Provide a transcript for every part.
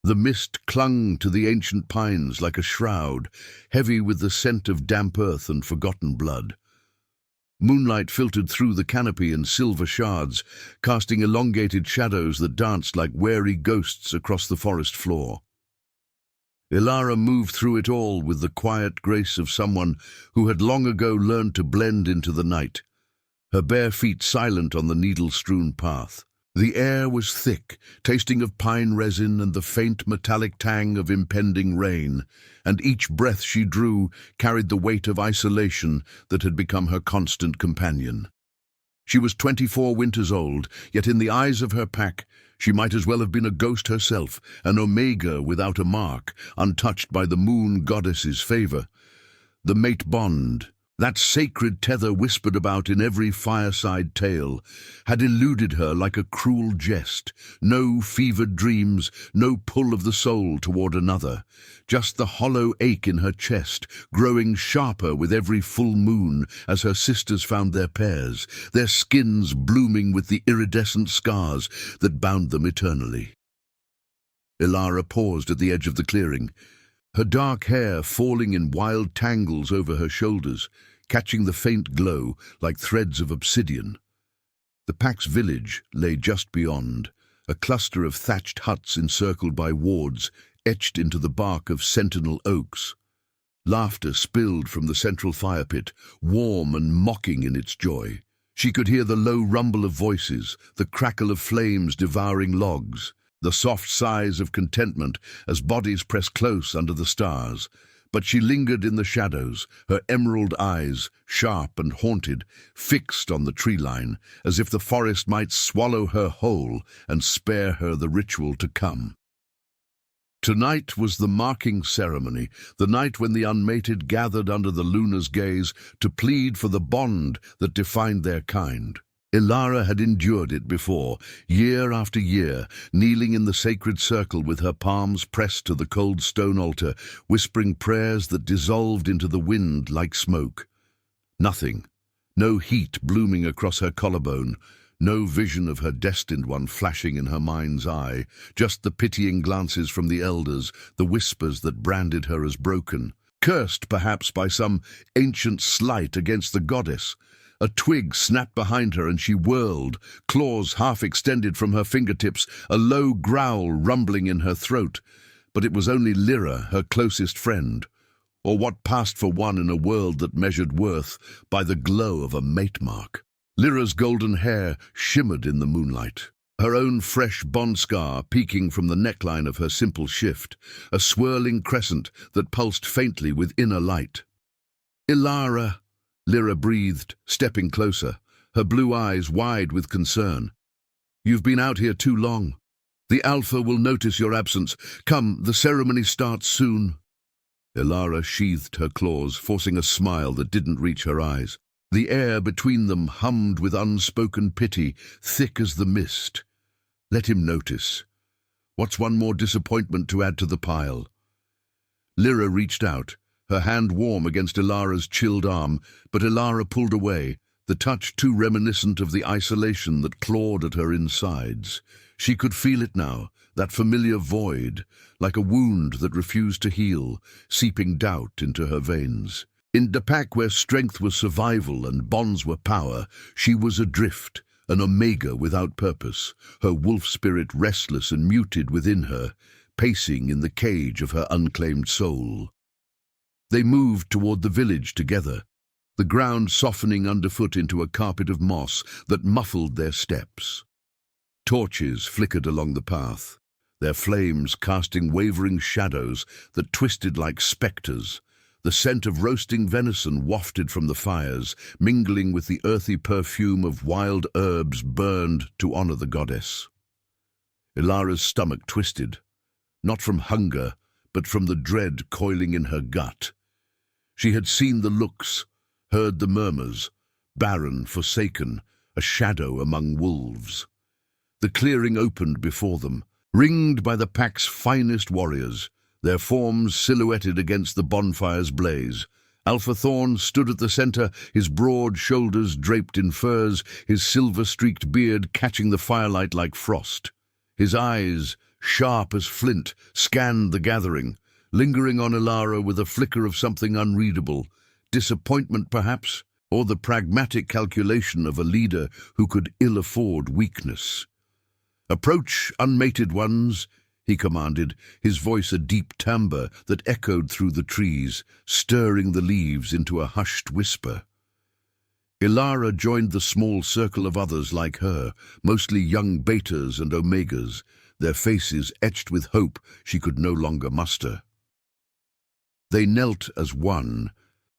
The mist clung to the ancient pines like a shroud, heavy with the scent of damp earth and forgotten blood. Moonlight filtered through the canopy in silver shards, casting elongated shadows that danced like wary ghosts across the forest floor. Elara moved through it all with the quiet grace of someone who had long ago learned to blend into the night, her bare feet silent on the needle-strewn path. The air was thick, tasting of pine resin and the faint metallic tang of impending rain, and each breath she drew carried the weight of isolation that had become her constant companion. She was 24 winters old, yet in the eyes of her pack, she might as well have been a ghost herself, an omega without a mark, untouched by the moon goddess's favor. The mate bond, that sacred tether whispered about in every fireside tale, had eluded her like a cruel jest. No fevered dreams, no pull of the soul toward another, just the hollow ache in her chest, growing sharper with every full moon as her sisters found their pairs, their skins blooming with the iridescent scars that bound them eternally. Elara paused at the edge of the clearing, her dark hair falling in wild tangles over her shoulders, catching the faint glow like threads of obsidian. The pack's village lay just beyond, a cluster of thatched huts encircled by wards etched into the bark of sentinel oaks. Laughter spilled from the central fire pit, warm and mocking in its joy. She could hear the low rumble of voices, the crackle of flames devouring logs, the soft sighs of contentment as bodies pressed close under the stars. But she lingered in the shadows, her emerald eyes, sharp and haunted, fixed on the tree line, as if the forest might swallow her whole and spare her the ritual to come. Tonight was the marking ceremony, the night when the unmated gathered under the luna's gaze to plead for the bond that defined their kind. Elara had endured it before, year after year, kneeling in the sacred circle with her palms pressed to the cold stone altar, whispering prayers that dissolved into the wind like smoke. Nothing, no heat blooming across her collarbone, no vision of her destined one flashing in her mind's eye, just the pitying glances from the elders, the whispers that branded her as broken, cursed perhaps by some ancient slight against the goddess. A twig snapped behind her and she whirled, claws half extended from her fingertips, a low growl rumbling in her throat. But it was only Lyra, her closest friend, or what passed for one in a world that measured worth by the glow of a mate mark. Lyra's golden hair shimmered in the moonlight, her own fresh bond scar peeking from the neckline of her simple shift, a swirling crescent that pulsed faintly with inner light. "Elara," Lyra breathed, stepping closer, her blue eyes wide with concern. "You've been out here too long. The Alpha will notice your absence. Come, the ceremony starts soon." Elara sheathed her claws, forcing a smile that didn't reach her eyes. The air between them hummed with unspoken pity, thick as the mist. Let him notice. What's one more disappointment to add to the pile? Lyra reached out, her hand warm against Elara's chilled arm, but Elara pulled away, the touch too reminiscent of the isolation that clawed at her insides. She could feel it now, that familiar void, like a wound that refused to heal, seeping doubt into her veins. In the pack where strength was survival and bonds were power, she was adrift, an omega without purpose, her wolf spirit restless and muted within her, pacing in the cage of her unclaimed soul. They moved toward the village together, the ground softening underfoot into a carpet of moss that muffled their steps. Torches flickered along the path, their flames casting wavering shadows that twisted like spectres. The scent of roasting venison wafted from the fires, mingling with the earthy perfume of wild herbs burned to honor the goddess. Elara's stomach twisted, not from hunger, but from the dread coiling in her gut. She had seen the looks, heard the murmurs, barren, forsaken, a shadow among wolves. The clearing opened before them, ringed by the pack's finest warriors, their forms silhouetted against the bonfire's blaze. Alpha Thorn stood at the center, his broad shoulders draped in furs, his silver-streaked beard catching the firelight like frost. His eyes, sharp as flint, scanned the gathering, lingering on Elara with a flicker of something unreadable, disappointment perhaps, or the pragmatic calculation of a leader who could ill afford weakness. "Approach, unmated ones," he commanded, his voice a deep timbre that echoed through the trees, stirring the leaves into a hushed whisper. Elara joined the small circle of others like her, mostly young betas and omegas, their faces etched with hope she could no longer muster. They knelt as one,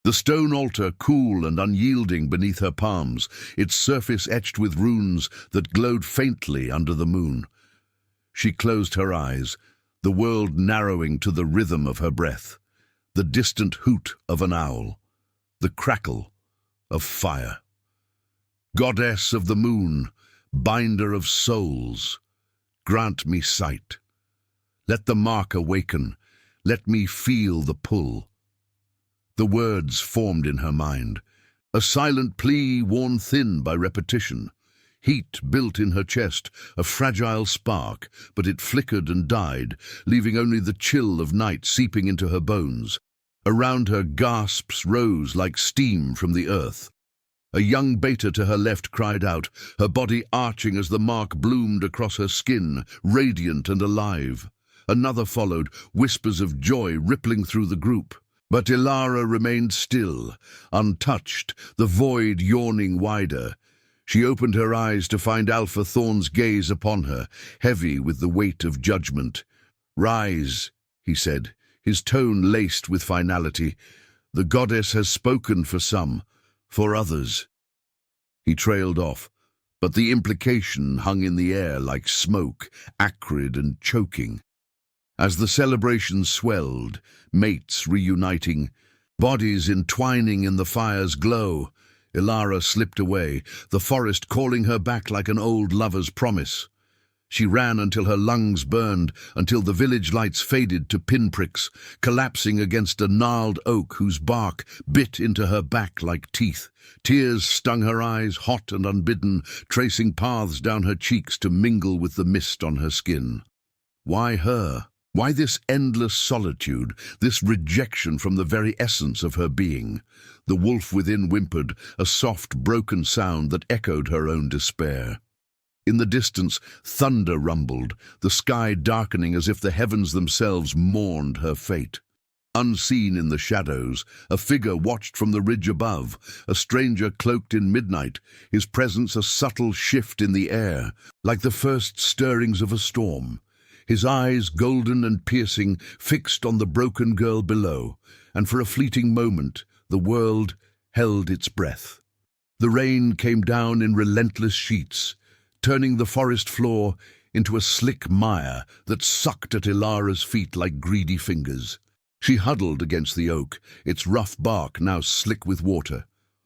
the stone altar cool and unyielding beneath her palms, its surface etched with runes that glowed faintly under the moon. She closed her eyes, the world narrowing to the rhythm of her breath, the distant hoot of an owl, the crackle of fire. "Goddess of the moon, binder of souls, grant me sight. Let the mark awaken, let me feel the pull." The words formed in her mind, a silent plea worn thin by repetition. Heat built in her chest, a fragile spark, but it flickered and died, leaving only the chill of night seeping into her bones. Around her, gasps rose like steam from the earth. A young beta to her left cried out, her body arching as the mark bloomed across her skin, radiant and alive. Another followed, whispers of joy rippling through the group. But Elara remained still, untouched, the void yawning wider. She opened her eyes to find Alpha Thorn's gaze upon her, heavy with the weight of judgment. "Rise," he said, his tone laced with finality. "The goddess has spoken for some, for others." He trailed off, but the implication hung in the air like smoke, acrid and choking. As the celebration swelled, mates reuniting, bodies entwining in the fire's glow, Elara slipped away, the forest calling her back like an old lover's promise. She ran until her lungs burned, until the village lights faded to pinpricks, collapsing against a gnarled oak whose bark bit into her back like teeth. Tears stung her eyes, hot and unbidden, tracing paths down her cheeks to mingle with the mist on her skin. Why her? Why this endless solitude, this rejection from the very essence of her being? The wolf within whimpered, a soft, broken sound that echoed her own despair. In the distance, thunder rumbled, the sky darkening as if the heavens themselves mourned her fate. Unseen in the shadows, a figure watched from the ridge above, a stranger cloaked in midnight, his presence a subtle shift in the air, like the first stirrings of a storm. His eyes, golden and piercing, fixed on the broken girl below, and for a fleeting moment the world held its breath. The rain came down in relentless sheets, turning the forest floor into a slick mire that sucked at Elara's feet like greedy fingers. She huddled against the oak, its rough bark now slick with water,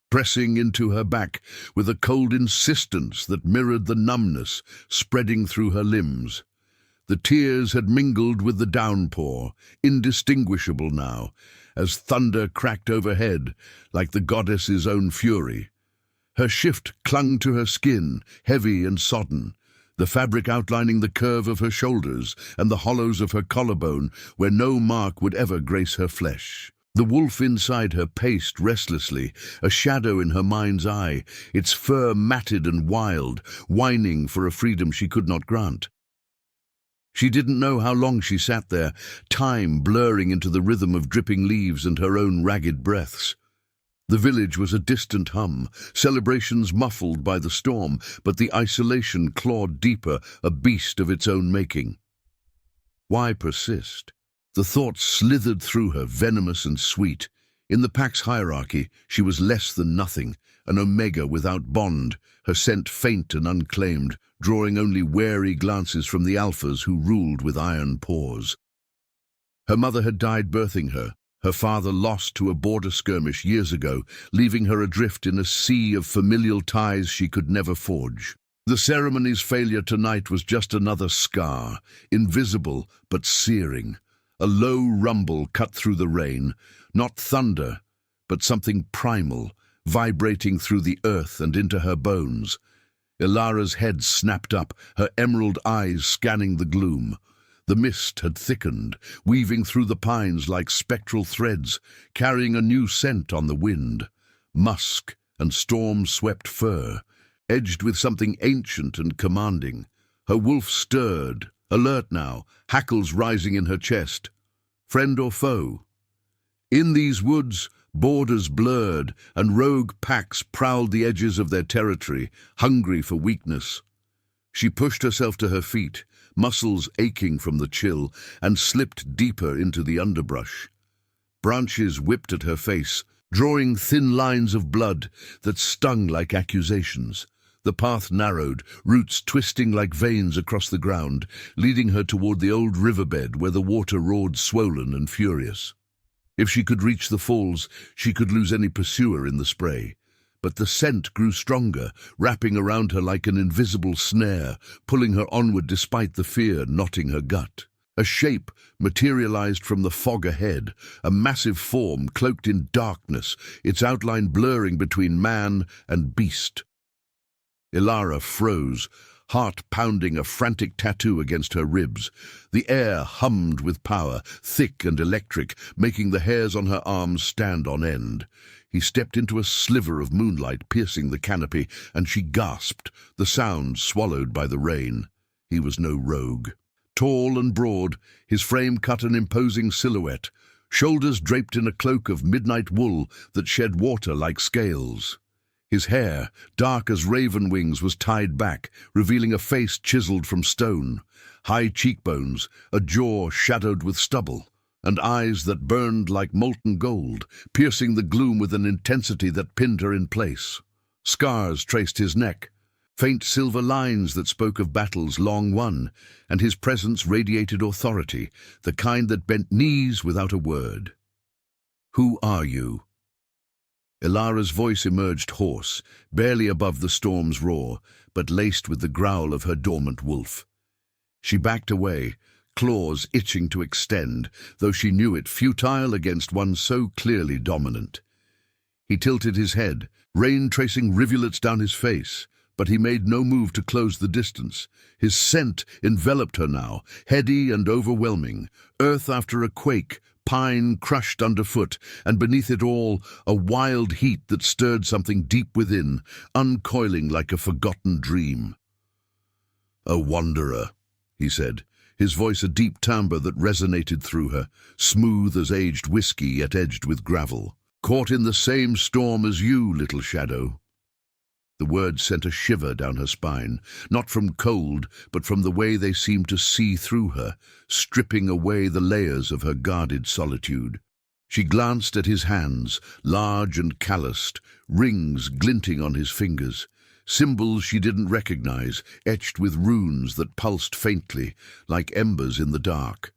pressing into her back with a cold insistence that mirrored the numbness spreading through her limbs. The tears had mingled with the downpour, indistinguishable now, as thunder cracked overhead like the goddess's own fury. Her shift clung to her skin, heavy and sodden, the fabric outlining the curve of her shoulders and the hollows of her collarbone where no mark would ever grace her flesh. The wolf inside her paced restlessly, a shadow in her mind's eye, its fur matted and wild, whining for a freedom she could not grant. She didn't know how long she sat there, time blurring into the rhythm of dripping leaves and her own ragged breaths. The village was a distant hum, celebrations muffled by the storm, but the isolation clawed deeper, a beast of its own making. Why persist? The thought slithered through her, venomous and sweet. In the pack's hierarchy, she was less than nothing, an omega without bond, her scent faint and unclaimed, drawing only wary glances from the alphas who ruled with iron paws. Her mother had died birthing her, her father lost to a border skirmish years ago, leaving her adrift in a sea of familial ties she could never forge. The ceremony's failure tonight was just another scar, invisible but searing. A low rumble cut through the rain, not thunder, but something primal, vibrating through the earth and into her bones. Elara's head snapped up, her emerald eyes scanning the gloom. The mist had thickened, weaving through the pines like spectral threads, carrying a new scent on the wind. Musk and storm-swept fur, edged with something ancient and commanding. Her wolf stirred, alert now, hackles rising in her chest. Friend or foe? In these woods, borders blurred, and rogue packs prowled the edges of their territory, hungry for weakness. She pushed herself to her feet, muscles aching from the chill, and slipped deeper into the underbrush. Branches whipped at her face, drawing thin lines of blood that stung like accusations. The path narrowed, roots twisting like veins across the ground, leading her toward the old riverbed where the water roared swollen and furious. If she could reach the falls, she could lose any pursuer in the spray. But the scent grew stronger, wrapping around her like an invisible snare, pulling her onward despite the fear knotting her gut. A shape materialized from the fog ahead, a massive form cloaked in darkness, its outline blurring between man and beast. Elara froze, heart pounding a frantic tattoo against her ribs. The air hummed with power, thick and electric, making the hairs on her arms stand on end. He stepped into a sliver of moonlight piercing the canopy, and she gasped, the sound swallowed by the rain. He was no rogue. Tall and broad, his frame cut an imposing silhouette, shoulders draped in a cloak of midnight wool that shed water like scales. His hair, dark as raven wings, was tied back, revealing a face chiseled from stone, high cheekbones, a jaw shadowed with stubble, and eyes that burned like molten gold, piercing the gloom with an intensity that pinned her in place. Scars traced his neck, faint silver lines that spoke of battles long won, and his presence radiated authority, the kind that bent knees without a word. "Who are you?" Elara's voice emerged hoarse, barely above the storm's roar, but laced with the growl of her dormant wolf. She backed away, claws itching to extend, though she knew it futile against one so clearly dominant. He tilted his head, rain tracing rivulets down his face, but he made no move to close the distance. His scent enveloped her now, heady and overwhelming, earth after a quake, pine crushed underfoot, and beneath it all, a wild heat that stirred something deep within, uncoiling like a forgotten dream. "A wanderer," he said, his voice a deep timbre that resonated through her, smooth as aged whiskey yet edged with gravel. "Caught in the same storm as you, little shadow." The words sent a shiver down her spine, not from cold, but from the way they seemed to see through her, stripping away the layers of her guarded solitude. She glanced at his hands, large and calloused, rings glinting on his fingers, symbols she didn't recognize, etched with runes that pulsed faintly, like embers in the dark.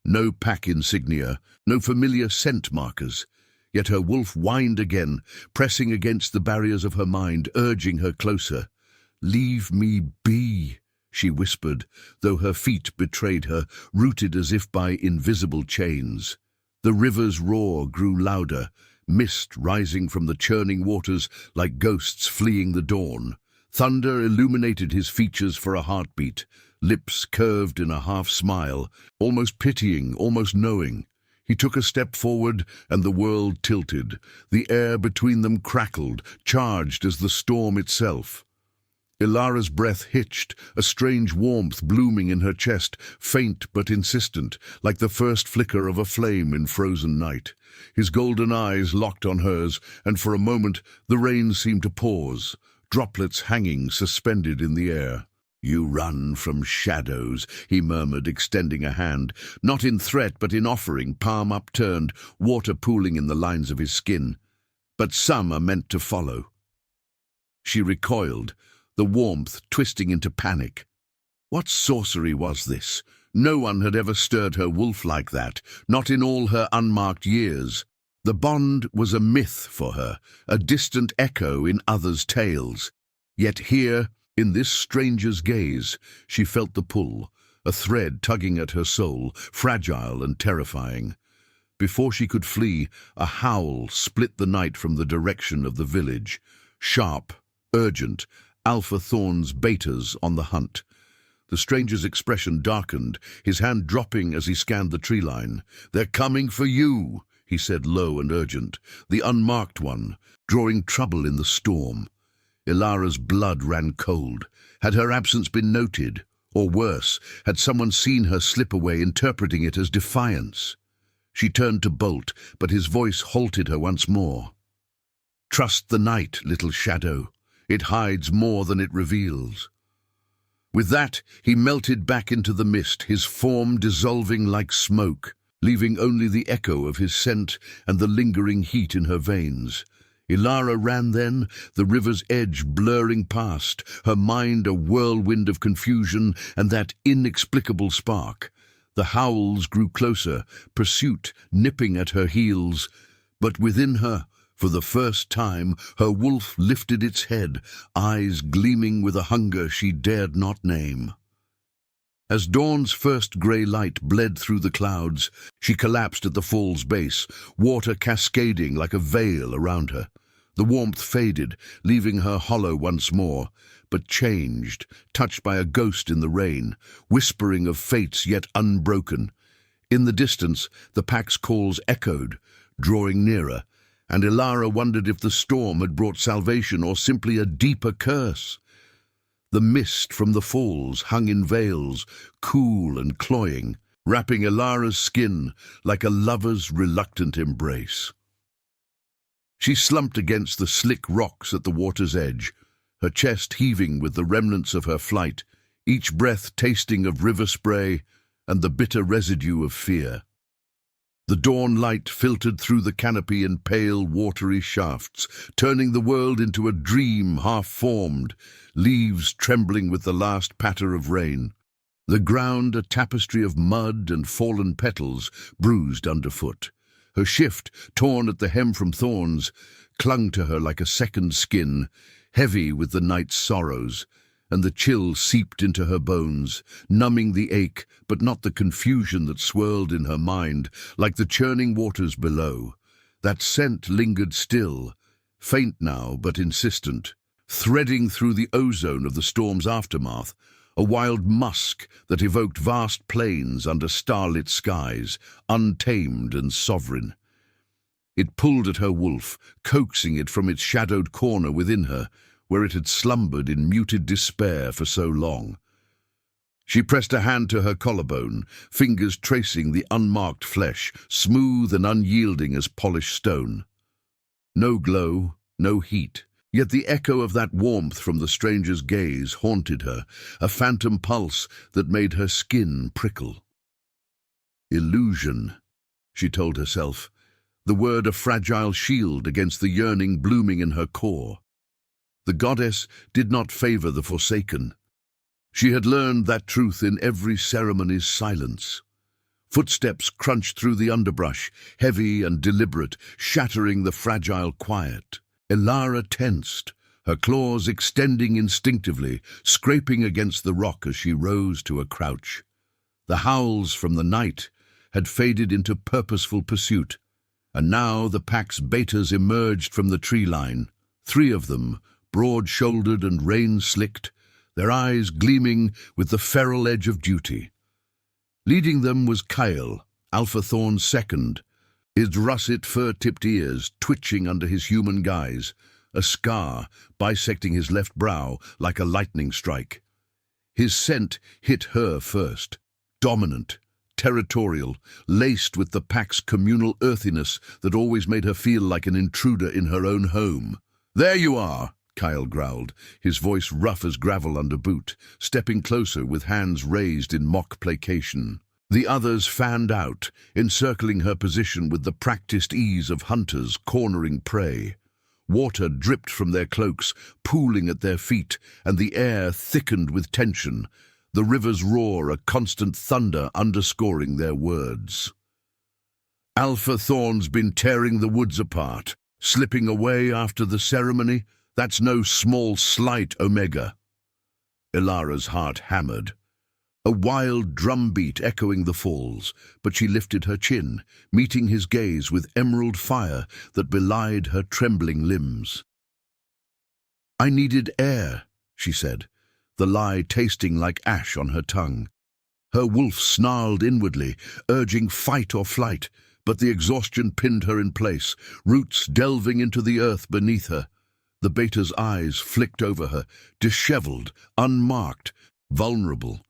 No pack insignia, no familiar scent markers. Yet her wolf whined again, pressing against the barriers of her mind, urging her closer. "Leave me be," she whispered, though her feet betrayed her, rooted as if by invisible chains. The river's roar grew louder, mist rising from the churning waters like ghosts fleeing the dawn. Thunder illuminated his features for a heartbeat, lips curved in a half-smile, almost pitying, almost knowing. He took a step forward, and the world tilted. The air between them crackled, charged as the storm itself. Elara's breath hitched, a strange warmth blooming in her chest, faint but insistent, like the first flicker of a flame in frozen night. His golden eyes locked on hers, and for a moment the rain seemed to pause, droplets hanging suspended in the air. "You run from shadows," he murmured, extending a hand, not in threat but in offering, palm upturned, water pooling in the lines of his skin. "But some are meant to follow." She recoiled, the warmth twisting into panic. What sorcery was this? No one had ever stirred her wolf like that, not in all her unmarked years. The bond was a myth for her, a distant echo in others' tales. Yet here, in this stranger's gaze, she felt the pull, a thread tugging at her soul, fragile and terrifying. Before she could flee, a howl split the night from the direction of the village. Sharp, urgent, Alpha Thorn's betas on the hunt. The stranger's expression darkened, his hand dropping as he scanned the tree line. "They're coming for you," he said, low and urgent. "The unmarked one, drawing trouble in the storm." Elara's blood ran cold. Had her absence been noted? Or worse, had someone seen her slip away, interpreting it as defiance? She turned to bolt, but his voice halted her once more. "Trust the night, little shadow. It hides more than it reveals." With that, he melted back into the mist, his form dissolving like smoke, leaving only the echo of his scent and the lingering heat in her veins. Elara ran then, the river's edge blurring past, her mind a whirlwind of confusion and that inexplicable spark. The howls grew closer, pursuit nipping at her heels, but within her, for the first time, her wolf lifted its head, eyes gleaming with a hunger she dared not name. As dawn's first grey light bled through the clouds, she collapsed at the fall's base, water cascading like a veil around her. The warmth faded, leaving her hollow once more, but changed, touched by a ghost in the rain, whispering of fates yet unbroken. In the distance, the pack's calls echoed, drawing nearer, and Elara wondered if the storm had brought salvation or simply a deeper curse. The mist from the falls hung in veils, cool and cloying, wrapping Elara's skin like a lover's reluctant embrace. She slumped against the slick rocks at the water's edge, her chest heaving with the remnants of her flight, each breath tasting of river spray and the bitter residue of fear. The dawn light filtered through the canopy in pale, watery shafts, turning the world into a dream half-formed, leaves trembling with the last patter of rain. The ground a tapestry of mud and fallen petals, bruised underfoot. Her shift, torn at the hem from thorns, clung to her like a second skin, heavy with the night's sorrows, and the chill seeped into her bones, numbing the ache, but not the confusion that swirled in her mind, like the churning waters below. That scent lingered still, faint now but insistent, threading through the ozone of the storm's aftermath, a wild musk that evoked vast plains under starlit skies, untamed and sovereign. It pulled at her wolf, coaxing it from its shadowed corner within her, where it had slumbered in muted despair for so long. She pressed a hand to her collarbone, fingers tracing the unmarked flesh, smooth and unyielding as polished stone. No glow, no heat, yet the echo of that warmth from the stranger's gaze haunted her, a phantom pulse that made her skin prickle. Illusion, she told herself, the word a fragile shield against the yearning blooming in her core. The goddess did not favor the forsaken. She had learned that truth in every ceremony's silence. Footsteps crunched through the underbrush, heavy and deliberate, shattering the fragile quiet. Elara tensed, her claws extending instinctively, scraping against the rock as she rose to a crouch. The howls from the night had faded into purposeful pursuit, and now the pack's betas emerged from the tree line, 3 of them, broad-shouldered and rain-slicked, their eyes gleaming with the feral edge of duty. Leading them was Kyle, Alpha Thorn's second, his russet fur-tipped ears twitching under his human guise, a scar bisecting his left brow like a lightning strike. His scent hit her first, dominant, territorial, laced with the pack's communal earthiness that always made her feel like an intruder in her own home. "There you are," Kyle growled, his voice rough as gravel under boot, stepping closer with hands raised in mock placation. The others fanned out, encircling her position with the practiced ease of hunters cornering prey. Water dripped from their cloaks, pooling at their feet, and the air thickened with tension, the river's roar a constant thunder underscoring their words. "Alpha Thorn's been tearing the woods apart, slipping away after the ceremony. That's no small slight, Omega." Elara's heart hammered. A wild drumbeat echoing the falls, but she lifted her chin, meeting his gaze with emerald fire that belied her trembling limbs. "I needed air," she said, the lie tasting like ash on her tongue. Her wolf snarled inwardly, urging fight or flight, but the exhaustion pinned her in place, roots delving into the earth beneath her. The beta's eyes flicked over her, disheveled, unmarked, vulnerable,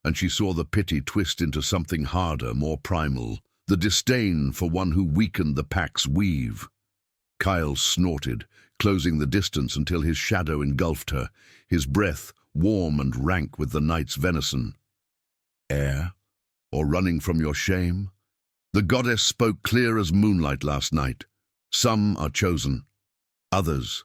and she saw the pity twist into something harder, more primal, the disdain for one who weakened the pack's weave. Kyle snorted, closing the distance until his shadow engulfed her, his breath warm and rank with the night's venison. Air? Or running from your shame? The goddess spoke clear as moonlight last night. Some are chosen, others.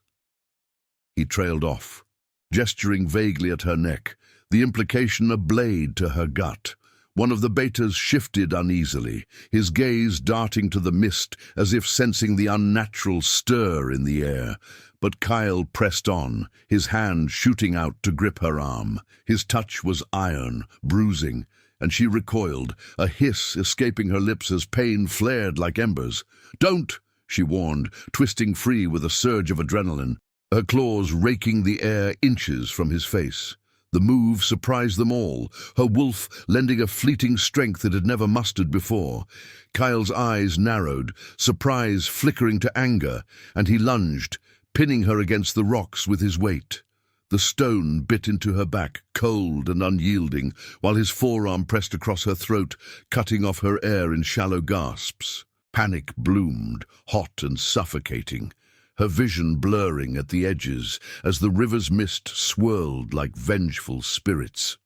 He trailed off, gesturing vaguely at her neck, the implication a blade to her gut. One of the betas shifted uneasily, his gaze darting to the mist as if sensing the unnatural stir in the air. But Kyle pressed on, his hand shooting out to grip her arm. His touch was iron, bruising, and she recoiled, a hiss escaping her lips as pain flared like embers. "Don't!" she warned, twisting free with a surge of adrenaline, her claws raking the air inches from his face. The move surprised them all, her wolf lending a fleeting strength it had never mustered before. Kyle's eyes narrowed, surprise flickering to anger, and he lunged, pinning her against the rocks with his weight. The stone bit into her back, cold and unyielding, while his forearm pressed across her throat, cutting off her air in shallow gasps. Panic bloomed, hot and suffocating, her vision blurring at the edges as the river's mist swirled like vengeful spirits.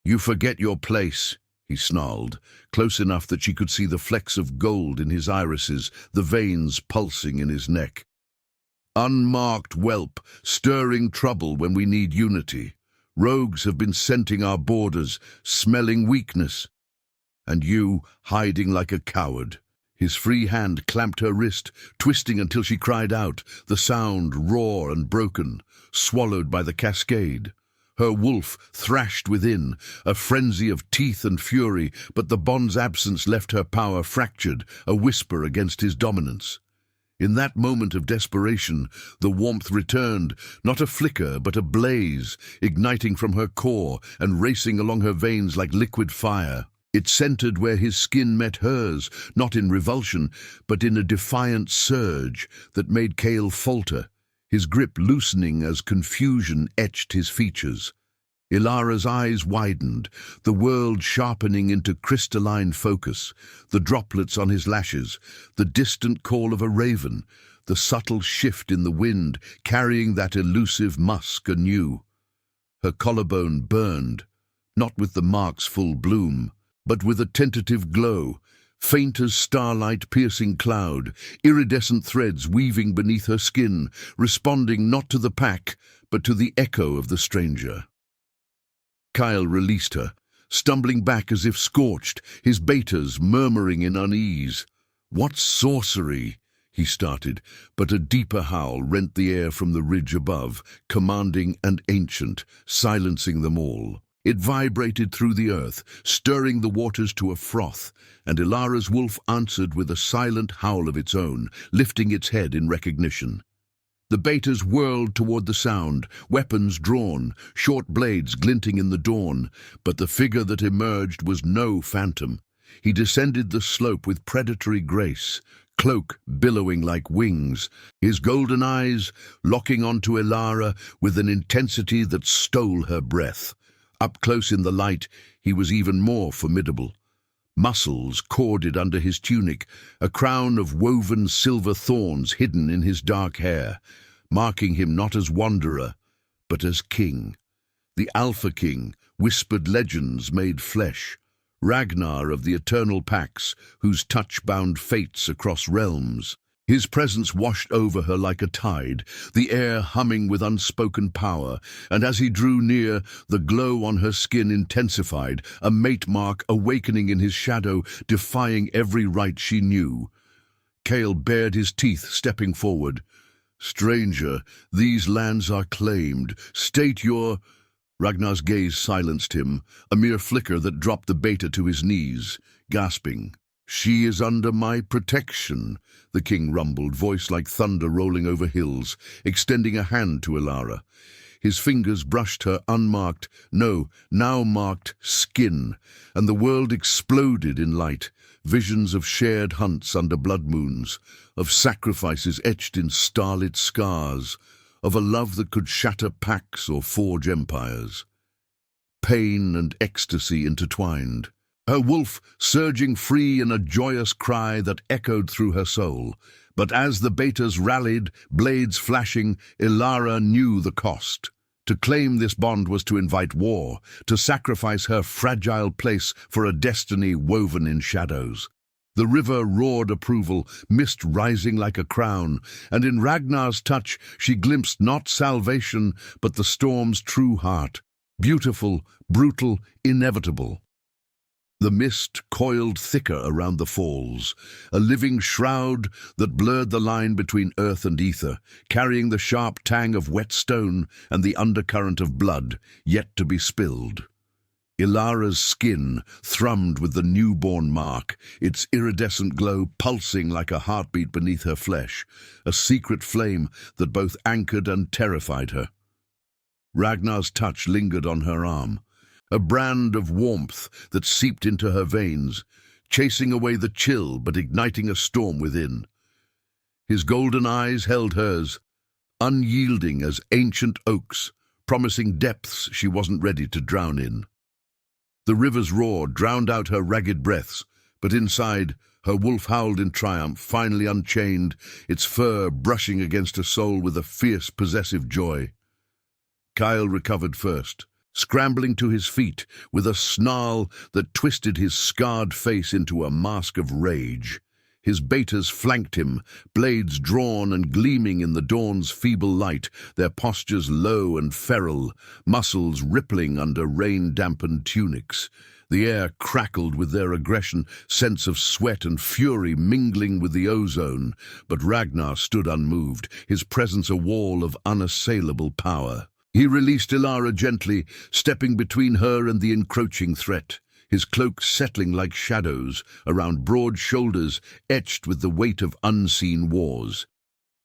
"You forget your place," he snarled, close enough that she could see the flecks of gold in his irises, the veins pulsing in his neck. "Unmarked whelp, stirring trouble when we need unity. Rogues have been scenting our borders, smelling weakness. And you, hiding like a coward." His free hand clamped her wrist, twisting until she cried out, the sound raw and broken, swallowed by the cascade. Her wolf thrashed within, a frenzy of teeth and fury, but the bond's absence left her power fractured, a whisper against his dominance. In that moment of desperation, the warmth returned, not a flicker but a blaze, igniting from her core and racing along her veins like liquid fire. It centered where his skin met hers, not in revulsion, but in a defiant surge that made Kale falter, his grip loosening as confusion etched his features. Elara's eyes widened, the world sharpening into crystalline focus, the droplets on his lashes, the distant call of a raven, the subtle shift in the wind carrying that elusive musk anew. Her collarbone burned, not with the mark's full bloom, but with a tentative glow, faint as starlight piercing cloud, iridescent threads weaving beneath her skin, responding not to the pack, but to the echo of the stranger. Kyle released her, stumbling back as if scorched, his betas murmuring in unease. "What sorcery?" he started, but a deeper howl rent the air from the ridge above, commanding and ancient, silencing them all. It vibrated through the earth, stirring the waters to a froth, and Elara's wolf answered with a silent howl of its own, lifting its head in recognition. The betas whirled toward the sound, weapons drawn, short blades glinting in the dawn, but the figure that emerged was no phantom. He descended the slope with predatory grace, cloak billowing like wings, his golden eyes locking onto Elara with an intensity that stole her breath. Up close in the light, he was even more formidable. Muscles corded under his tunic, a crown of woven silver thorns hidden in his dark hair, marking him not as wanderer, but as king. The Alpha King, whispered legends made flesh, Ragnar of the eternal packs, whose touch bound fates across realms. His presence washed over her like a tide, the air humming with unspoken power, and as he drew near, the glow on her skin intensified, a mate mark awakening in his shadow, defying every right she knew. Kale bared his teeth, stepping forward. "Stranger, these lands are claimed. State your—" Ragnar's gaze silenced him, a mere flicker that dropped the beta to his knees, gasping. "She is under my protection," the king rumbled, voice like thunder rolling over hills, extending a hand to Elara. His fingers brushed her unmarked, no, now marked skin, and the world exploded in light. Visions of shared hunts under blood moons, of sacrifices etched in starlit scars, of a love that could shatter packs or forge empires. Pain and ecstasy intertwined. Her wolf surging free in a joyous cry that echoed through her soul. But as the betas rallied, blades flashing, Elara knew the cost. To claim this bond was to invite war, to sacrifice her fragile place for a destiny woven in shadows. The river roared approval, mist rising like a crown, and in Ragnar's touch she glimpsed not salvation, but the storm's true heart. Beautiful, brutal, inevitable. The mist coiled thicker around the falls, a living shroud that blurred the line between earth and ether, carrying the sharp tang of wet stone and the undercurrent of blood, yet to be spilled. Elara's skin thrummed with the newborn mark, its iridescent glow pulsing like a heartbeat beneath her flesh, a secret flame that both anchored and terrified her. Ragnar's touch lingered on her arm, a brand of warmth that seeped into her veins, chasing away the chill but igniting a storm within. His golden eyes held hers, unyielding as ancient oaks, promising depths she wasn't ready to drown in. The river's roar drowned out her ragged breaths, but inside, her wolf howled in triumph, finally unchained, its fur brushing against her soul with a fierce, possessive joy. Kyle recovered first, scrambling to his feet with a snarl that twisted his scarred face into a mask of rage. His betas flanked him, blades drawn and gleaming in the dawn's feeble light, their postures low and feral, muscles rippling under rain-dampened tunics. The air crackled with their aggression, scents of sweat and fury mingling with the ozone, but Ragnar stood unmoved, his presence a wall of unassailable power. He released Elara gently, stepping between her and the encroaching threat, his cloak settling like shadows around broad shoulders etched with the weight of unseen wars.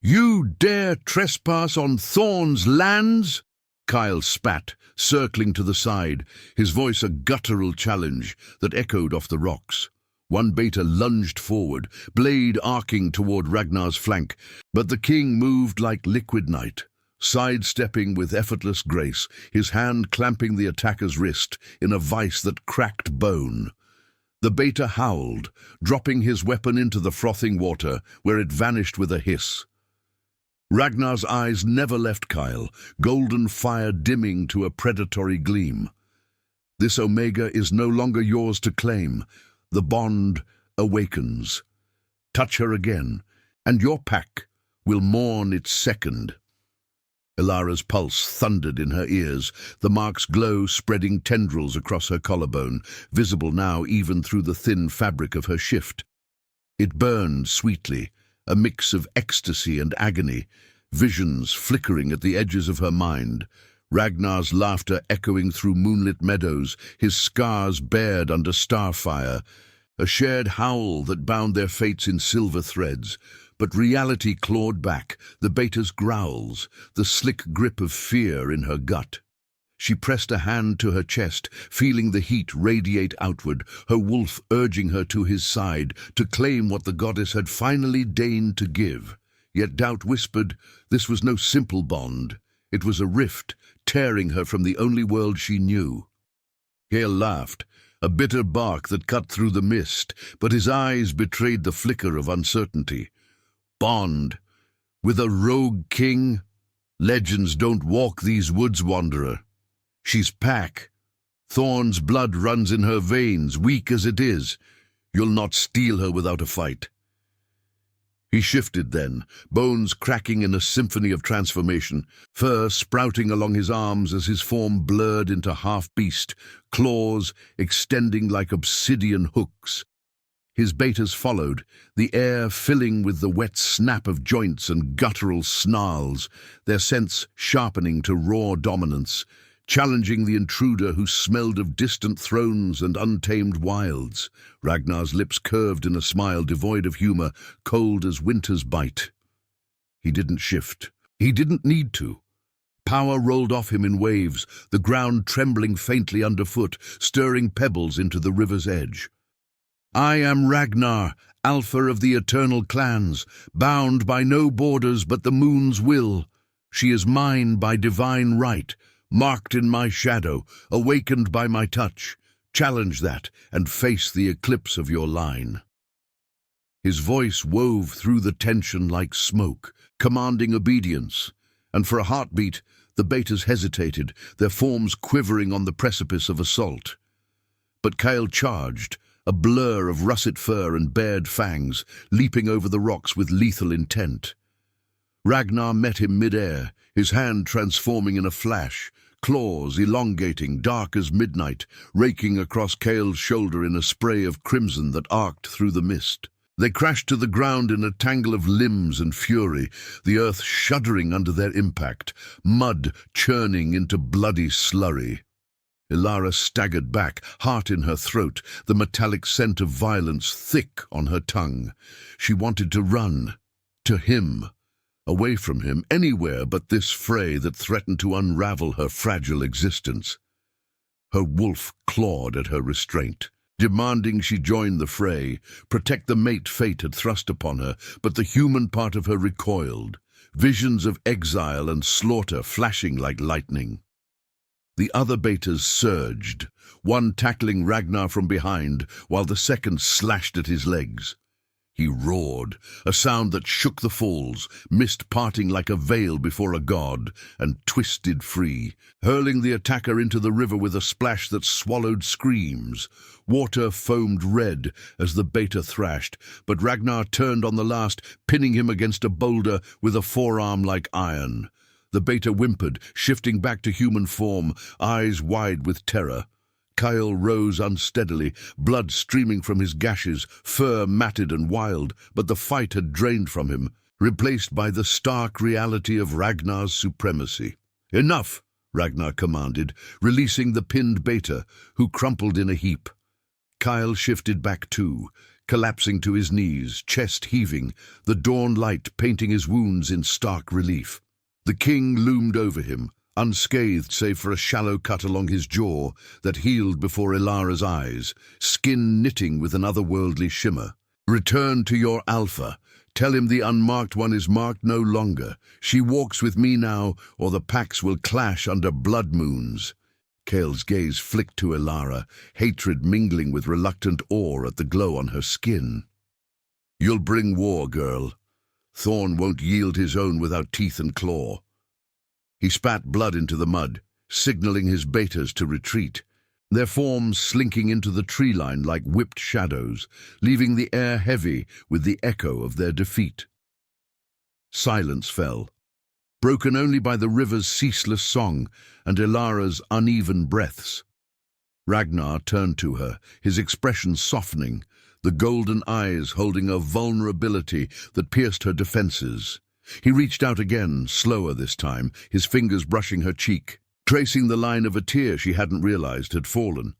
"You dare trespass on Thorn's lands?" Kyle spat, circling to the side, his voice a guttural challenge that echoed off the rocks. One beta lunged forward, blade arcing toward Ragnar's flank, but the king moved like liquid night, sidestepping with effortless grace, his hand clamping the attacker's wrist in a vice that cracked bone. The beta howled, dropping his weapon into the frothing water, where it vanished with a hiss. Ragnar's eyes never left Kyle, golden fire dimming to a predatory gleam. This Omega is no longer yours to claim. The bond awakens. Touch her again, and your pack will mourn its second. Elara's pulse thundered in her ears, the mark's glow spreading tendrils across her collarbone, visible now even through the thin fabric of her shift. It burned sweetly, a mix of ecstasy and agony, visions flickering at the edges of her mind, Ragnar's laughter echoing through moonlit meadows, his scars bared under starfire, a shared howl that bound their fates in silver threads. But reality clawed back, the beta's growls, the slick grip of fear in her gut. She pressed a hand to her chest, feeling the heat radiate outward, her wolf urging her to his side to claim what the goddess had finally deigned to give. Yet doubt whispered, this was no simple bond. It was a rift, tearing her from the only world she knew. Gale laughed, a bitter bark that cut through the mist, but his eyes betrayed the flicker of uncertainty. Bond, with a rogue king? Legends don't walk these woods, wanderer. She's pack. Thorn's blood runs in her veins, weak as it is. You'll not steal her without a fight. He shifted then, bones cracking in a symphony of transformation, fur sprouting along his arms as his form blurred into half-beast, claws extending like obsidian hooks. His betas followed, the air filling with the wet snap of joints and guttural snarls, their scents sharpening to raw dominance, challenging the intruder who smelled of distant thrones and untamed wilds. Ragnar's lips curved in a smile devoid of humor, cold as winter's bite. He didn't shift. He didn't need to. Power rolled off him in waves, the ground trembling faintly underfoot, stirring pebbles into the river's edge. I am Ragnar, alpha of the eternal clans, bound by no borders but the moon's will. She is mine by divine right, marked in my shadow, awakened by my touch. Challenge that, and face the eclipse of your line. His voice wove through the tension like smoke, commanding obedience. And for a heartbeat, the betas hesitated, their forms quivering on the precipice of assault. But Kyle charged, a blur of russet fur and bared fangs, leaping over the rocks with lethal intent. Ragnar met him mid-air, his hand transforming in a flash, claws elongating, dark as midnight, raking across Kyle's shoulder in a spray of crimson that arced through the mist. They crashed to the ground in a tangle of limbs and fury, the earth shuddering under their impact, mud churning into bloody slurry. Elara staggered back, heart in her throat, the metallic scent of violence thick on her tongue. She wanted to run, to him, away from him, anywhere but this fray that threatened to unravel her fragile existence. Her wolf clawed at her restraint, demanding she join the fray, protect the mate fate had thrust upon her, but the human part of her recoiled, visions of exile and slaughter flashing like lightning. The other betas surged, one tackling Ragnar from behind, while the second slashed at his legs. He roared, a sound that shook the falls, mist parting like a veil before a god, and twisted free, hurling the attacker into the river with a splash that swallowed screams. Water foamed red as the beta thrashed, but Ragnar turned on the last, pinning him against a boulder with a forearm like iron. The beta whimpered, shifting back to human form, eyes wide with terror. Kyle rose unsteadily, blood streaming from his gashes, fur matted and wild, but the fight had drained from him, replaced by the stark reality of Ragnar's supremacy. "Enough!" Ragnar commanded, releasing the pinned beta, who crumpled in a heap. Kyle shifted back too, collapsing to his knees, chest heaving, the dawn light painting his wounds in stark relief. The king loomed over him, unscathed save for a shallow cut along his jaw that healed before Elara's eyes, skin knitting with an otherworldly shimmer. "Return to your alpha. Tell him the unmarked one is marked no longer. She walks with me now, or the packs will clash under blood moons." Kale's gaze flicked to Elara, hatred mingling with reluctant awe at the glow on her skin. "You'll bring war, girl. Thorn won't yield his own without teeth and claw." He spat blood into the mud, signaling his betas to retreat, their forms slinking into the tree line like whipped shadows, leaving the air heavy with the echo of their defeat. Silence fell, broken only by the river's ceaseless song and Elara's uneven breaths. Ragnar turned to her, his expression softening, the golden eyes holding a vulnerability that pierced her defenses. He reached out again, slower this time, his fingers brushing her cheek, tracing the line of a tear she hadn't realized had fallen.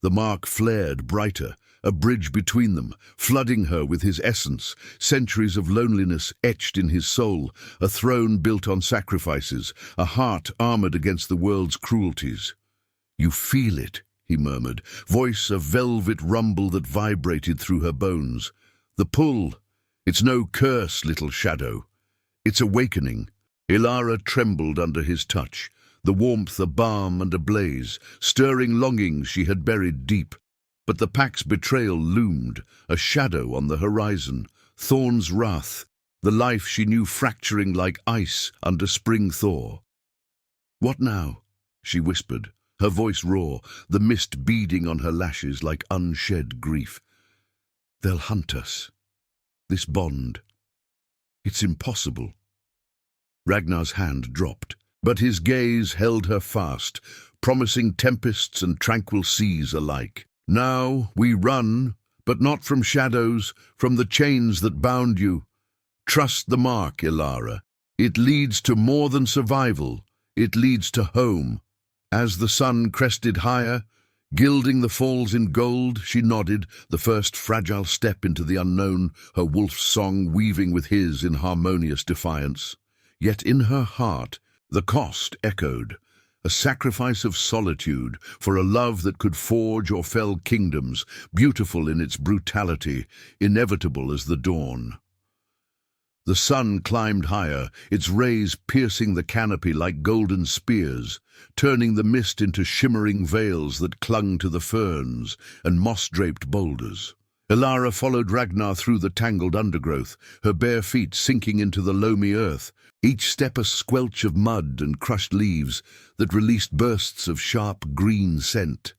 The mark flared brighter, a bridge between them, flooding her with his essence, centuries of loneliness etched in his soul, a throne built on sacrifices, a heart armored against the world's cruelties. "You feel it," he murmured, voice a velvet rumble that vibrated through her bones. "The pull. It's no curse, little shadow. It's awakening." Elara trembled under his touch, the warmth a balm and a blaze, stirring longings she had buried deep. But the pack's betrayal loomed, a shadow on the horizon, Thorn's wrath, the life she knew fracturing like ice under spring thaw. "What now?" she whispered, her voice raw, the mist beading on her lashes like unshed grief. "They'll hunt us. This bond. It's impossible." Ragnar's hand dropped, but his gaze held her fast, promising tempests and tranquil seas alike. "Now we run, but not from shadows, from the chains that bound you. Trust the mark, Elara. It leads to more than survival. It leads to home." As the sun crested higher, gilding the falls in gold, she nodded, the first fragile step into the unknown, her wolf's song weaving with his in harmonious defiance. Yet in her heart, The cost echoed, a sacrifice of solitude for a love that could forge or fell kingdoms, beautiful in its brutality, inevitable as the dawn. The sun climbed higher, its rays piercing the canopy like golden spears, turning the mist into shimmering veils that clung to the ferns and moss-draped boulders. Elara followed Ragnar through the tangled undergrowth, her bare feet sinking into the loamy earth, each step a squelch of mud and crushed leaves that released bursts of sharp green scent.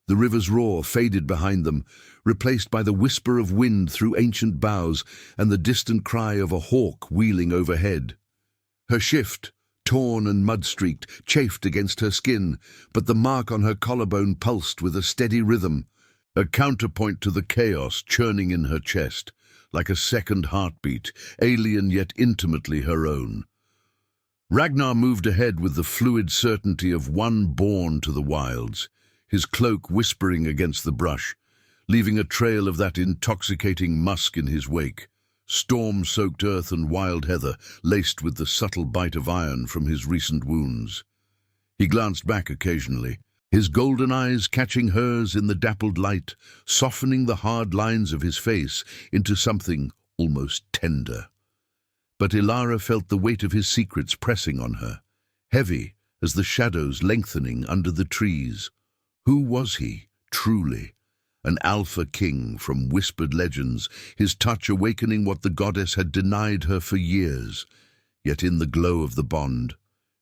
The river's roar faded behind them, replaced by the whisper of wind through ancient boughs and the distant cry of a hawk wheeling overhead. Her shift, torn and mud-streaked, chafed against her skin, but the mark on her collarbone pulsed with a steady rhythm, a counterpoint to the chaos churning in her chest, like a second heartbeat, alien yet intimately her own. Ragnar moved ahead with the fluid certainty of one born to the wilds, his cloak whispering against the brush, leaving a trail of that intoxicating musk in his wake, storm-soaked earth and wild heather laced with the subtle bite of iron from his recent wounds. He glanced back occasionally, his golden eyes catching hers in the dappled light, softening the hard lines of his face into something almost tender. But Elara felt the weight of his secrets pressing on her, heavy as the shadows lengthening under the trees. Who was he, truly? An alpha king from whispered legends, his touch awakening what the goddess had denied her for years. Yet in the glow of the bond,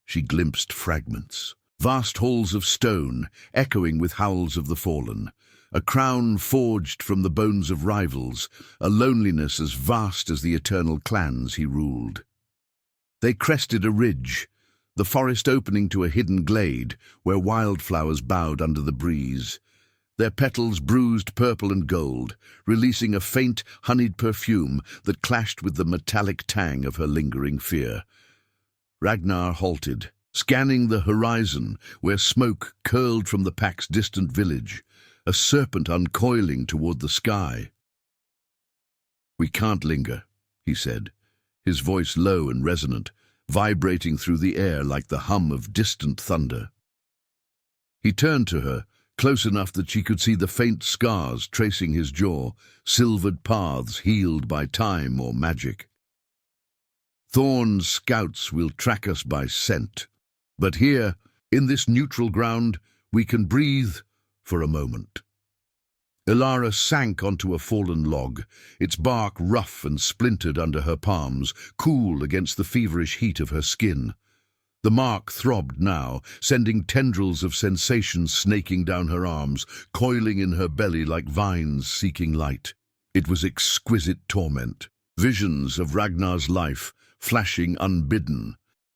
she glimpsed fragments. Vast halls of stone, echoing with howls of the fallen. A crown forged from the bones of rivals, a loneliness as vast as the eternal clans he ruled. They crested a ridge, the forest opening to a hidden glade where wildflowers bowed under the breeze, their petals bruised purple and gold, releasing a faint, honeyed perfume that clashed with the metallic tang of her lingering fear. Ragnar halted, scanning the horizon where smoke curled from the pack's distant village, a serpent uncoiling toward the sky. "We can't linger," he said, his voice low and resonant, vibrating through the air like the hum of distant thunder. He turned to her, close enough that she could see the faint scars tracing his jaw, silvered paths healed by time or magic. "Thorn's scouts will track us by scent, but here, in this neutral ground, we can breathe for a moment." Elara sank onto a fallen log, its bark rough and splintered under her palms, cool against the feverish heat of her skin. The mark throbbed now, sending tendrils of sensation snaking down her arms, coiling in her belly like vines seeking light. It was exquisite torment, visions of Ragnar's life, flashing unbidden,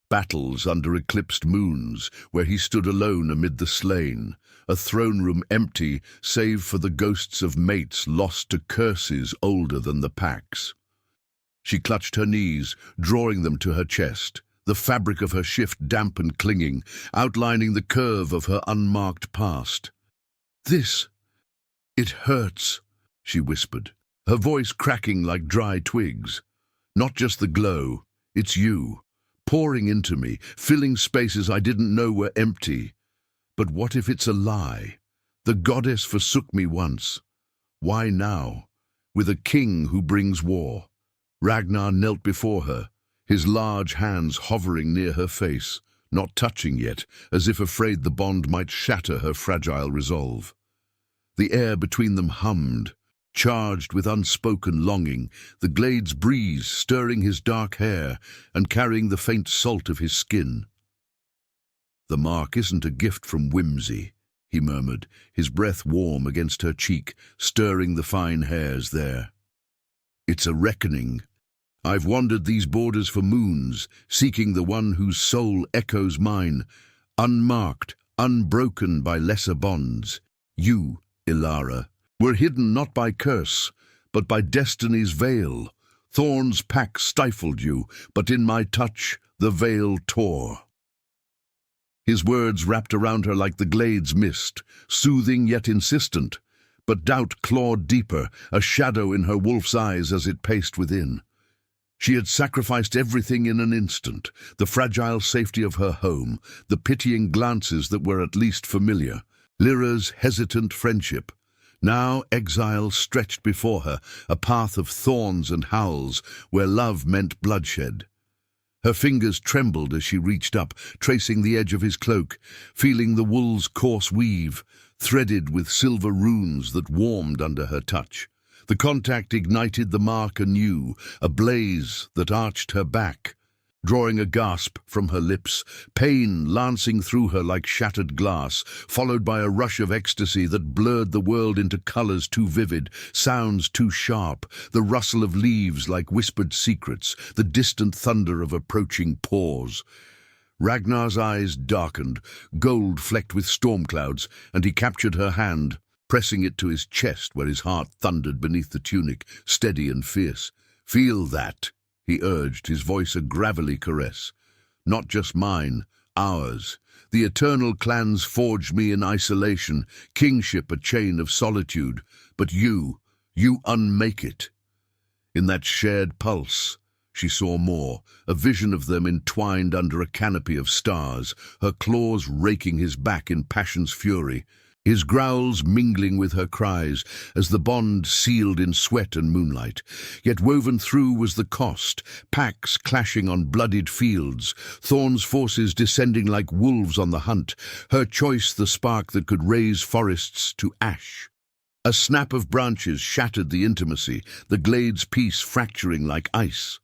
battles under eclipsed moons, where he stood alone amid the slain, a throne room empty save for the ghosts of mates lost to curses older than the pack's. She clutched her knees, drawing them to her chest, the fabric of her shift damp and clinging, outlining the curve of her unmarked past. It hurts," she whispered, her voice cracking like dry twigs. "Not just the glow, it's you, pouring into me, filling spaces I didn't know were empty. But what if it's a lie? The goddess forsook me once. Why now? With a king who brings war." Ragnar knelt before her, his large hands hovering near her face, not touching yet, as if afraid the bond might shatter her fragile resolve. The air between them hummed, charged with unspoken longing, the glade's breeze stirring his dark hair and carrying the faint salt of his skin. "The mark isn't a gift from whimsy," he murmured, his breath warm against her cheek, stirring the fine hairs there. "It's a reckoning. I've wandered these borders for moons, seeking the one whose soul echoes mine, unmarked, unbroken by lesser bonds. You, Elara, were hidden not by curse, but by destiny's veil. Thorn's pack stifled you, but in my touch the veil tore." His words wrapped around her like the glade's mist, soothing yet insistent, but doubt clawed deeper, a shadow in her wolf's eyes as it paced within. She had sacrificed everything in an instant, the fragile safety of her home, the pitying glances that were at least familiar, Lyra's hesitant friendship. Now exile stretched before her, a path of thorns and howls, where love meant bloodshed. Her fingers trembled as she reached up, tracing the edge of his cloak, feeling the wool's coarse weave, threaded with silver runes that warmed under her touch. The contact ignited the mark anew, a blaze that arched her back, drawing a gasp from her lips, pain lancing through her like shattered glass, followed by a rush of ecstasy that blurred the world into colors too vivid, sounds too sharp, the rustle of leaves like whispered secrets, the distant thunder of approaching paws. Ragnar's eyes darkened, gold flecked with storm clouds, and he captured her hand, pressing it to his chest where his heart thundered beneath the tunic, steady and fierce. "Feel that," he urged, his voice a gravelly caress. "Not just mine, ours. The eternal clans forged me in isolation, kingship a chain of solitude. But you unmake it." In that shared pulse, she saw more, a vision of them entwined under a canopy of stars, her claws raking his back in passion's fury, his growls mingling with her cries as the bond sealed in sweat and moonlight. Yet woven through was the cost, packs clashing on bloodied fields, Thorn's forces descending like wolves on the hunt, her choice the spark that could raise forests to ash. A snap of branches shattered the intimacy, the glade's peace fracturing like ice.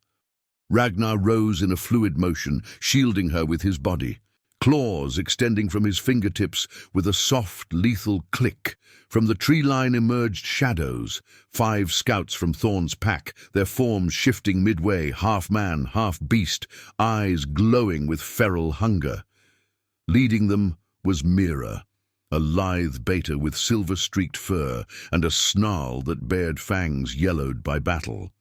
Ragnar rose in a fluid motion, shielding her with his body. Claws extending from his fingertips with a soft, lethal click. From the tree line emerged shadows, 5 scouts from Thorn's pack, their forms shifting midway, half man, half beast, eyes glowing with feral hunger. Leading them was Mira, a lithe beta with silver-streaked fur and a snarl that bared fangs yellowed by battle.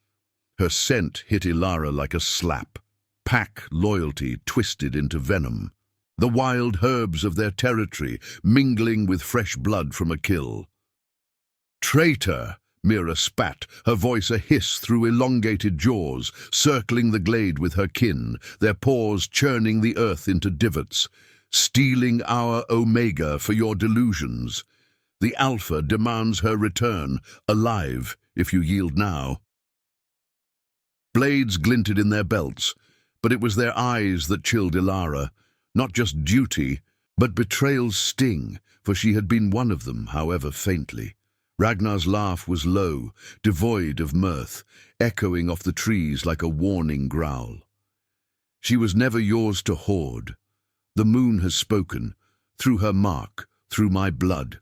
Her scent hit Elara like a slap. Pack loyalty twisted into venom. The wild herbs of their territory mingling with fresh blood from a kill. "Traitor!" Mira spat, her voice a hiss through elongated jaws, circling the glade with her kin, their paws churning the earth into divots. "Stealing our Omega for your delusions. The Alpha demands her return, alive, if you yield now." Blades glinted in their belts, but it was their eyes that chilled Elara. Not just duty, but betrayal's sting, for she had been one of them, however faintly. Ragnar's laugh was low, devoid of mirth, echoing off the trees like a warning growl. "She was never yours to hoard. The moon has spoken, through her mark, through my blood."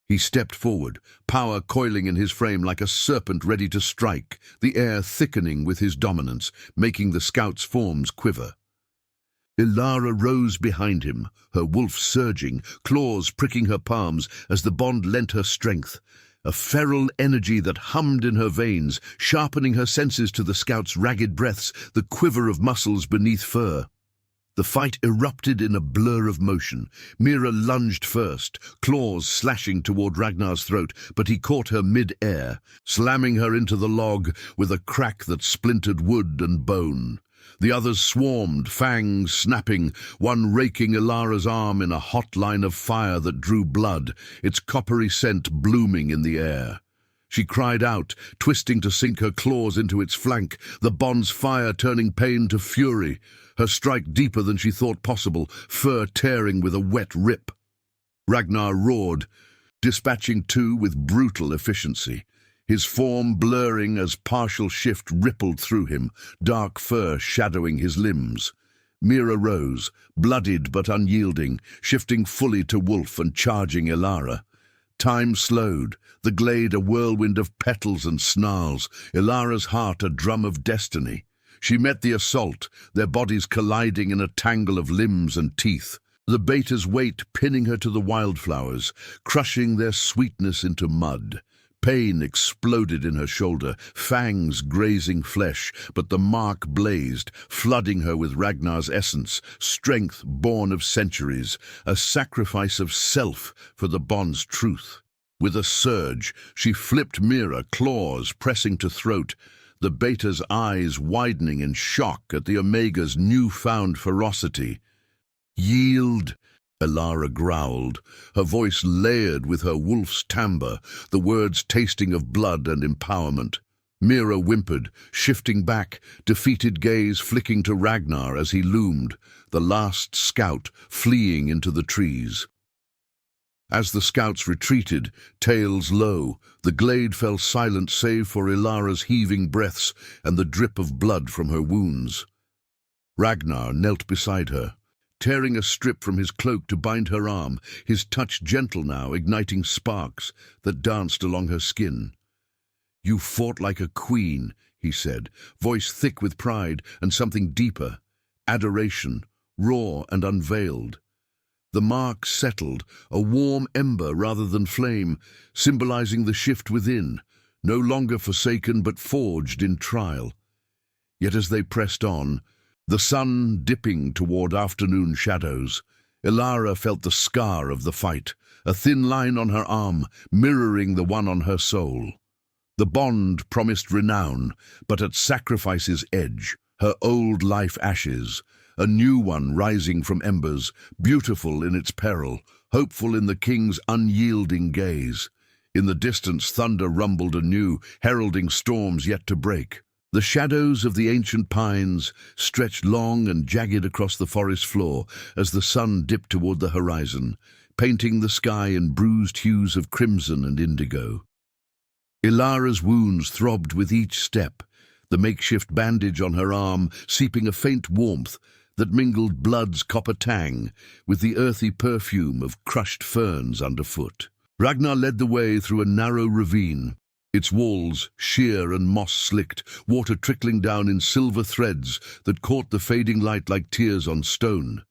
He stepped forward, power coiling in his frame like a serpent ready to strike, the air thickening with his dominance, making the scouts' forms quiver. Elara rose behind him, her wolf surging, claws pricking her palms as the bond lent her strength, a feral energy that hummed in her veins, sharpening her senses to the scout's ragged breaths, the quiver of muscles beneath fur. The fight erupted in a blur of motion. Mira lunged first, claws slashing toward Ragnar's throat, but he caught her mid-air, slamming her into the log with a crack that splintered wood and bone. The others swarmed, fangs snapping, one raking Elara's arm in a hot line of fire that drew blood, its coppery scent blooming in the air. She cried out, twisting to sink her claws into its flank, the bond's fire turning pain to fury, her strike deeper than she thought possible, fur tearing with a wet rip. Ragnar roared, dispatching 2 with brutal efficiency, his form blurring as partial shift rippled through him, dark fur shadowing his limbs. Mira rose, bloodied but unyielding, shifting fully to wolf and charging Elara. Time slowed, the glade a whirlwind of petals and snarls, Elara's heart a drum of destiny. She met the assault, their bodies colliding in a tangle of limbs and teeth, the beta's weight pinning her to the wildflowers, crushing their sweetness into mud. Pain exploded in her shoulder, fangs grazing flesh, but the mark blazed, flooding her with Ragnar's essence, strength born of centuries, a sacrifice of self for the bond's truth. With a surge, she flipped Mira, claws pressing to throat. the beta's eyes widening in shock at the omega's newfound ferocity. "Yield," Elara growled, her voice layered with her wolf's timbre, the words tasting of blood and empowerment. Mira whimpered, shifting back, defeated gaze flicking to Ragnar as he loomed, the last scout fleeing into the trees. As the scouts retreated, tails low, the glade fell silent save for Elara's heaving breaths and the drip of blood from her wounds. Ragnar knelt beside her, tearing a strip from his cloak to bind her arm, his touch gentle now, igniting sparks that danced along her skin. "You fought like a queen," he said, voice thick with pride and something deeper, adoration, raw and unveiled. The mark settled, a warm ember rather than flame, symbolizing the shift within, no longer forsaken but forged in trial. Yet as they pressed on, the sun dipping toward afternoon shadows, Elara felt the scar of the fight, a thin line on her arm, mirroring the one on her soul. The bond promised renown, but at sacrifice's edge, her old life ashes, a new one rising from embers, beautiful in its peril, hopeful in the king's unyielding gaze. In the distance thunder rumbled anew, heralding storms yet to break. The shadows of the ancient pines stretched long and jagged across the forest floor as the sun dipped toward the horizon, painting the sky in bruised hues of crimson and indigo. Elara's wounds throbbed with each step, the makeshift bandage on her arm seeping a faint warmth that mingled blood's copper tang with the earthy perfume of crushed ferns underfoot. Ragnar led the way through a narrow ravine, its walls sheer and moss-slicked, water trickling down in silver threads that caught the fading light like tears on stone.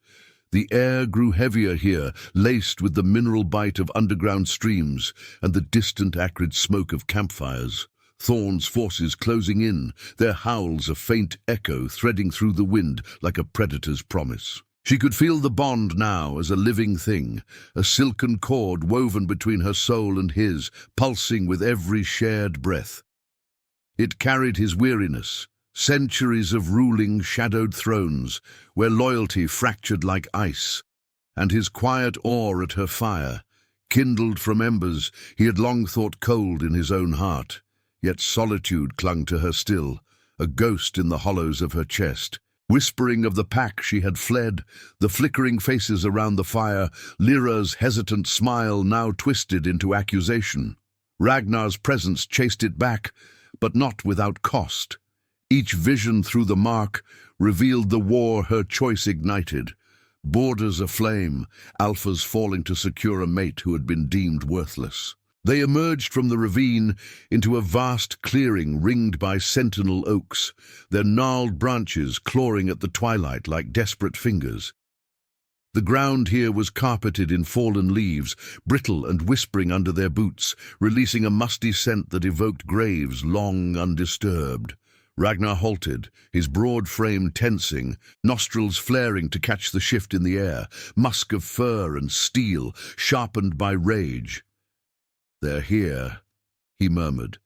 The air grew heavier here, laced with the mineral bite of underground streams and the distant acrid smoke of campfires. Thorn's forces closing in, their howls a faint echo threading through the wind like a predator's promise. She could feel the bond now as a living thing, a silken cord woven between her soul and his, pulsing with every shared breath. It carried his weariness, centuries of ruling shadowed thrones, where loyalty fractured like ice, and his quiet awe at her fire, kindled from embers he had long thought cold in his own heart. Yet solitude clung to her still, a ghost in the hollows of her chest, whispering of the pack she had fled, the flickering faces around the fire, Lyra's hesitant smile now twisted into accusation. Ragnar's presence chased it back, but not without cost. Each vision through the mark revealed the war her choice ignited, borders aflame, alphas falling to secure a mate who had been deemed worthless. They emerged from the ravine into a vast clearing ringed by sentinel oaks, their gnarled branches clawing at the twilight like desperate fingers. The ground here was carpeted in fallen leaves, brittle and whispering under their boots, releasing a musty scent that evoked graves long undisturbed. Ragnar halted, his broad frame tensing, nostrils flaring to catch the shift in the air, musk of fur and steel, sharpened by rage. "They're here," he murmured,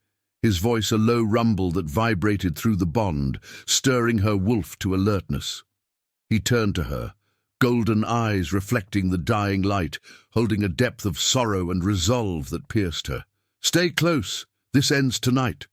his voice a low rumble that vibrated through the bond, stirring her wolf to alertness. He turned to her, golden eyes reflecting the dying light, holding a depth of sorrow and resolve that pierced her. "Stay close, this ends tonight."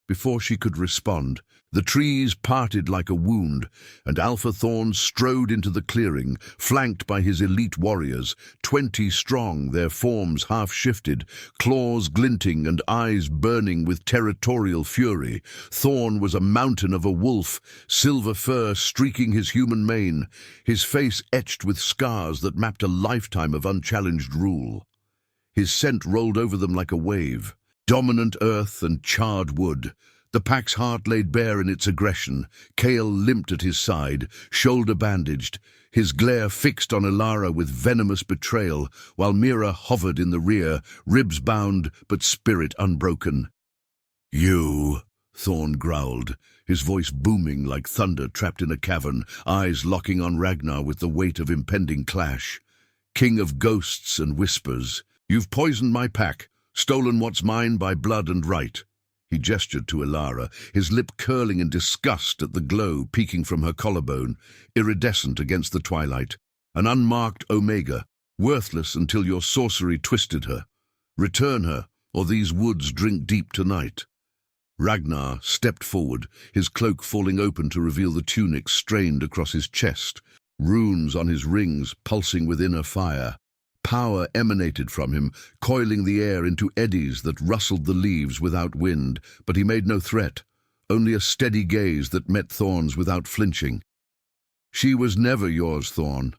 Before she could respond, the trees parted like a wound, and Alpha Thorn strode into the clearing, flanked by his elite warriors, 20 strong, their forms half-shifted, claws glinting and eyes burning with territorial fury. Thorn was a mountain of a wolf, silver fur streaking his human mane, his face etched with scars that mapped a lifetime of unchallenged rule. His scent rolled over them like a wave. Dominant earth and charred wood. The pack's heart laid bare in its aggression. Kale limped at his side, shoulder bandaged, his glare fixed on Elara with venomous betrayal, while Mira hovered in the rear, ribs bound but spirit unbroken. "You," Thorn growled, his voice booming like thunder trapped in a cavern, eyes locking on Ragnar with the weight of impending clash. "King of ghosts and whispers, you've poisoned my pack, stolen what's mine by blood and right." He gestured to Elara, his lip curling in disgust at the glow peeking from her collarbone, iridescent against the twilight. An unmarked omega, worthless until your sorcery twisted her. Return her, or these woods drink deep tonight. Ragnar stepped forward, his cloak falling open to reveal the tunic strained across his chest, runes on his rings pulsing with inner fire. Power emanated from him, coiling the air into eddies that rustled the leaves without wind, but he made no threat, only a steady gaze that met Thorn's without flinching. She was never yours, Thorn.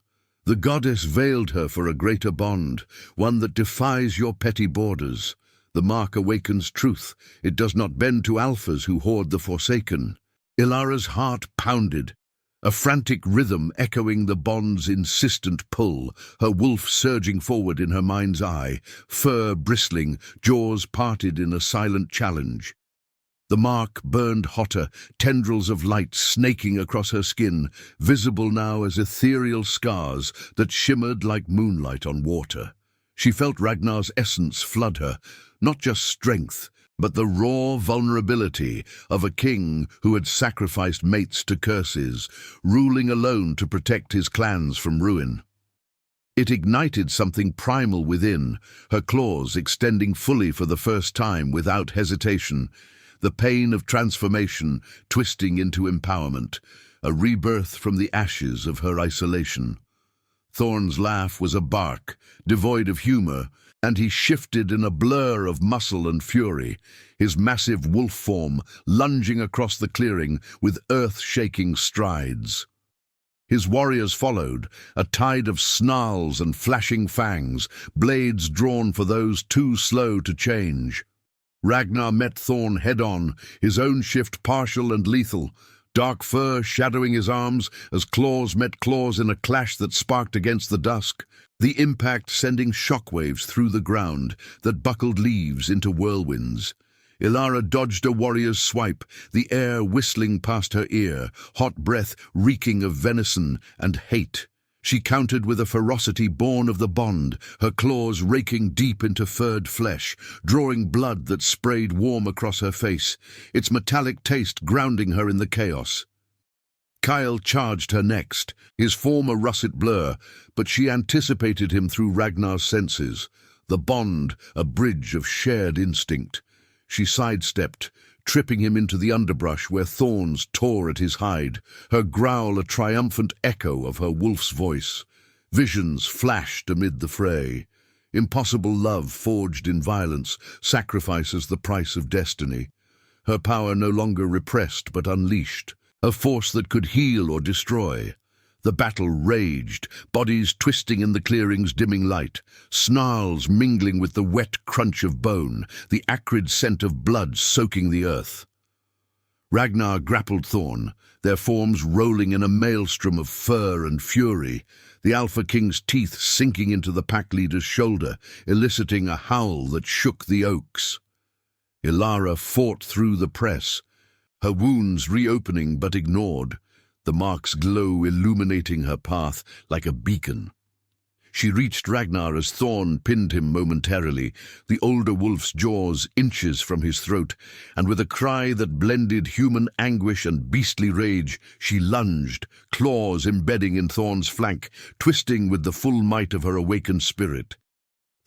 The goddess veiled her for a greater bond, one that defies your petty borders. The mark awakens truth. It does not bend to alphas who hoard the forsaken. Ilara's heart pounded, a frantic rhythm echoing the bond's insistent pull, her wolf surging forward in her mind's eye, fur bristling, jaws parted in a silent challenge. The mark burned hotter, tendrils of light snaking across her skin, visible now as ethereal scars that shimmered like moonlight on water. She felt Ragnar's essence flood her, not just strength, but the raw vulnerability of a king who had sacrificed mates to curses, ruling alone to protect his clans from ruin. It ignited something primal within, her claws extending fully for the first time without hesitation, the pain of transformation twisting into empowerment, a rebirth from the ashes of her isolation. Thorn's laugh was a bark, devoid of humor, and he shifted in a blur of muscle and fury, his massive wolf form lunging across the clearing with earth-shaking strides. His warriors followed, a tide of snarls and flashing fangs, blades drawn for those too slow to change. Ragnar met Thorn head-on, his own shift partial and lethal, dark fur shadowing his arms as claws met claws in a clash that sparked against the dusk, the impact sending shockwaves through the ground that buckled leaves into whirlwinds. Elara dodged a warrior's swipe, the air whistling past her ear, hot breath reeking of venison and hate. She countered with a ferocity born of the bond, her claws raking deep into furred flesh, drawing blood that sprayed warm across her face, its metallic taste grounding her in the chaos. Kyle charged her next, his form a russet blur, but she anticipated him through Ragnar's senses, the bond a bridge of shared instinct. She sidestepped, tripping him into the underbrush where thorns tore at his hide, her growl a triumphant echo of her wolf's voice. Visions flashed amid the fray. Impossible love forged in violence, sacrifice as the price of destiny. Her power no longer repressed but unleashed, a force that could heal or destroy. The battle raged, bodies twisting in the clearing's dimming light, snarls mingling with the wet crunch of bone, the acrid scent of blood soaking the earth. Ragnar grappled Thorn, their forms rolling in a maelstrom of fur and fury, the Alpha King's teeth sinking into the pack leader's shoulder, eliciting a howl that shook the oaks. Elara fought through the press, her wounds reopening but ignored, the mark's glow illuminating her path like a beacon. She reached Ragnar as Thorn pinned him momentarily, the older wolf's jaws inches from his throat, and with a cry that blended human anguish and beastly rage, she lunged, claws embedding in Thorn's flank, twisting with the full might of her awakened spirit.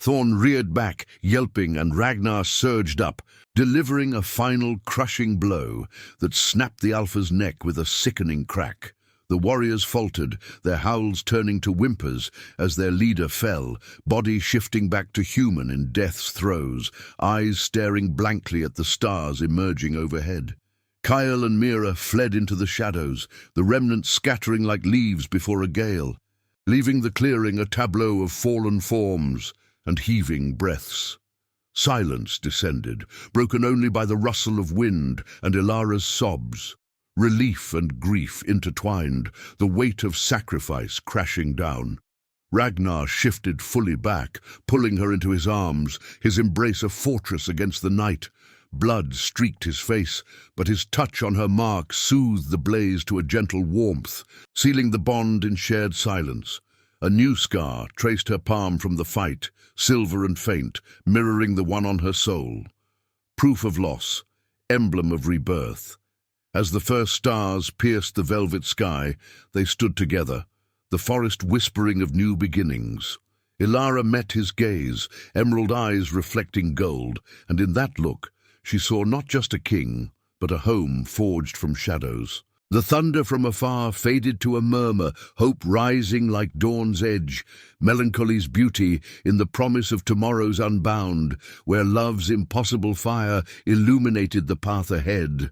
Thorn reared back, yelping, and Ragnar surged up, delivering a final crushing blow that snapped the Alpha's neck with a sickening crack. The warriors faltered, their howls turning to whimpers as their leader fell, body shifting back to human in death's throes, eyes staring blankly at the stars emerging overhead. Kyle and Mira fled into the shadows, the remnants scattering like leaves before a gale, leaving the clearing a tableau of fallen forms and heaving breaths. Silence descended, broken only by the rustle of wind and Elara's sobs. Relief and grief intertwined, the weight of sacrifice crashing down. Ragnar shifted fully back, pulling her into his arms, his embrace a fortress against the night. Blood streaked his face, but his touch on her mark soothed the blaze to a gentle warmth, sealing the bond in shared silence. A new scar traced her palm from the fight, silver and faint, mirroring the one on her soul. Proof of loss, emblem of rebirth. As the first stars pierced the velvet sky, they stood together, the forest whispering of new beginnings. Elara met his gaze, emerald eyes reflecting gold, and in that look she saw not just a king, but a home forged from shadows. The thunder from afar faded to a murmur, hope rising like dawn's edge, melancholy's beauty in the promise of tomorrow's unbound, where love's impossible fire illuminated the path ahead.